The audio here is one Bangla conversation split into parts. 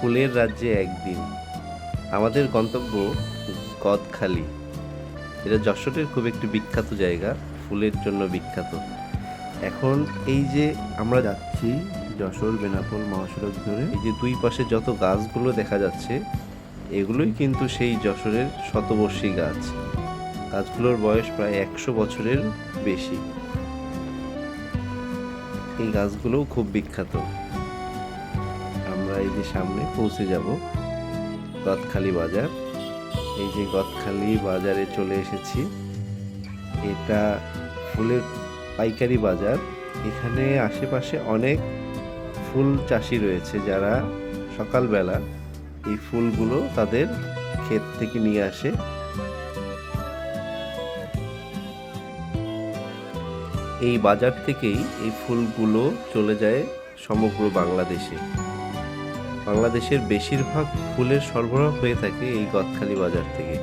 ফুলের রাজ্যে একদিন। আমাদের গন্তব্য গদখালি। এটা যশোরের খুব একটি বিখ্যাত জায়গা, ফুলের জন্য বিখ্যাত। এখন এই যে আমরা যাচ্ছি যশোর বেনাপোল মহাসড়ক ধরে, এই যে দুই পাশে যত গাছগুলো দেখা যাচ্ছে, এগুলোই কিন্তু সেই যশোরের শতবর্ষী গাছ। গাছগুলোর বয়স প্রায় 100 বছরের বেশি। এই গাছগুলোও খুব বিখ্যাত। আমরা এই যে সামনে পৌঁছে যাব গদখালি বাজার। এই যে গদখালি বাজারে চলে এসেছি। এটা ফুলের পাইকারি বাজার। এখানে আশেপাশে অনেক ফুল চাষি রয়েছে, যারা সকালবেলা এই ফুলগুলো তাদের ক্ষেত থেকে নিয়ে আসে। এই বাজার থেকেই এই ফুলগুলো চলে যায় সমগ্র বাংলাদেশে। বাংলাদেশের বেশিরভাগ ফুলের সরবরাহ হয়ে থাকে এই গদখালি বাজার থেকে।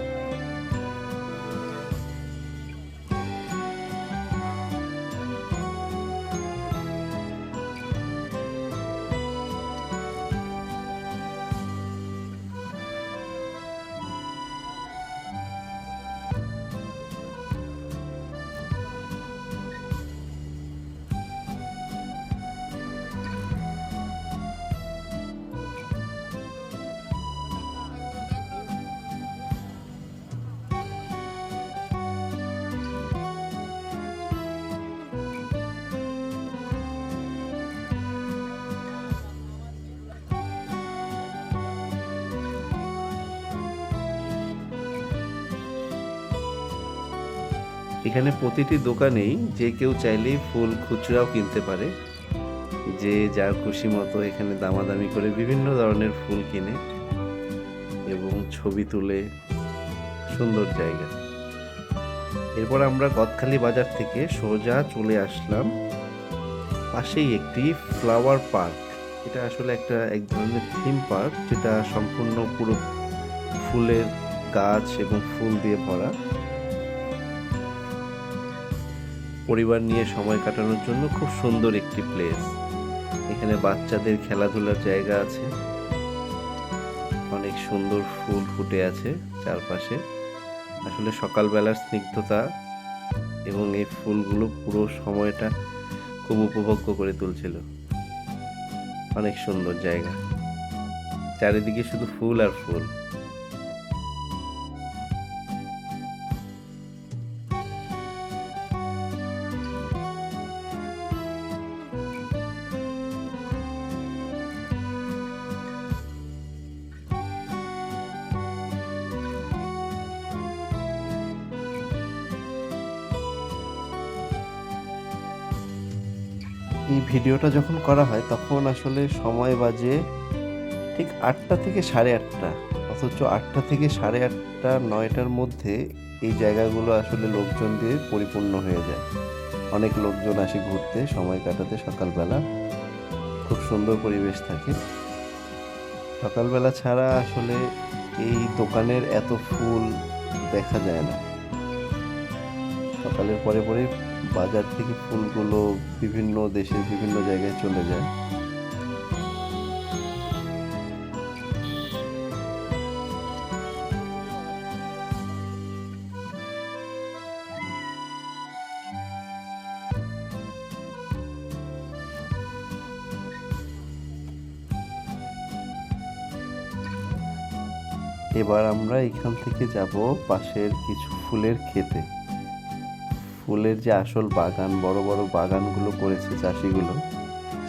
এখানে প্রতিটি দোকানেই যে কেউ চাইলেই ফুল খুচরাও কিনতে পারে। যে যার খুশি মতো এখানে দামাদামি করে বিভিন্ন ধরনের ফুল কিনে এবং ছবি তুলে। সুন্দর জায়গা। এরপর আমরা গদখালি বাজার থেকে সোজা চলে আসলাম পাশেই একটি ফ্লাওয়ার পার্ক। এটা আসলে এক ধরনের থিম পার্ক, যেটা সম্পূর্ণ পুরো ফুলের গাছ এবং ফুল দিয়ে ভরা। পরিবার নিয়ে সময় কাটানোর জন্য খুব সুন্দর একটি প্লেস। এখানে বাচ্চাদের খেলাধুলার জায়গা আছে। অনেক সুন্দর ফুল ফুটে আছে চারপাশে। আসলে সকালবেলার স্নিগ্ধতা এবং এই ফুলগুলো পুরো সময়টা খুব উপভোগ্য করে তুলছিল। অনেক সুন্দর জায়গা, চারিদিকে শুধু ফুল আর ফুল। এই ভিডিওটা যখন করা হয় তখন আসলে সময় বাজে ঠিক 8টা থেকে 8:30, অথচ 8টা থেকে 8:30, 9টার মধ্যে এই জায়গাগুলো আসলে লোকজন দিয়ে পরিপূর্ণ হয়ে যায়। অনেক লোকজন আসে ঘুরতে, সময় কাটাতে। সকালবেলা খুব সুন্দর পরিবেশ থাকে। সকালবেলা ছাড়া আসলে এই দোকানের এত ফুল দেখা যায় না। সকালের পরে পরে বাজার থেকে ফুলগুলো বিভিন্ন দেশের বিভিন্ন জায়গায় চলে যায়। এবার আমরা এখান থেকে যাব পাশের কিছু ফুলের ক্ষেতে। ফুলের যে আসল বাগান, বড় বড় বাগানগুলো করেছে চাষিগুলো,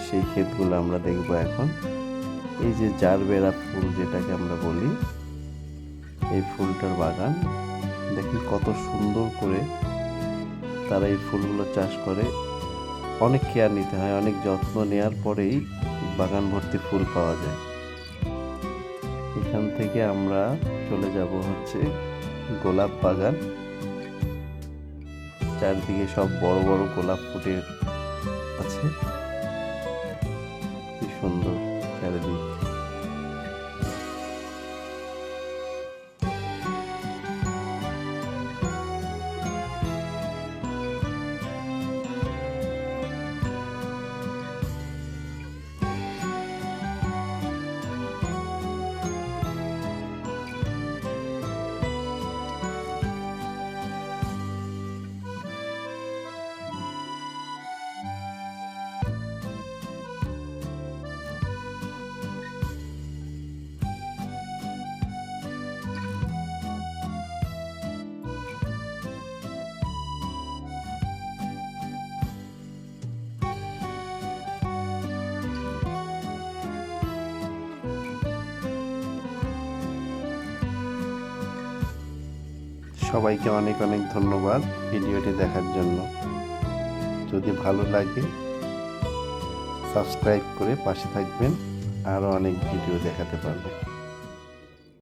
সেই ক্ষেতগুলো আমরা দেখব এখন। এই যে জারবেরা ফুল যেটাকে আমরা বলি, এই ফুলটার বাগান দেখি কত সুন্দর করে তারা এই ফুলগুলো চাষ করে। অনেক কেয়ার নিতে হয়, অনেক যত্ন নেওয়ার পরেই বাগান ভর্তি ফুল পাওয়া যায়। এখান থেকে আমরা চলে যাব হচ্ছে গোলাপ বাগান। চারদিকে সব বড় বড় গোলাপ ফুটে আছে। কি সুন্দর চারিদিক। সবাইকে অনেক অনেক ধন্যবাদ ভিডিওটি দেখার জন্য। যদি ভালো লাগে সাবস্ক্রাইব করে পাশে থাকবেন, আরও অনেক ভিডিও দেখাতে পারবো।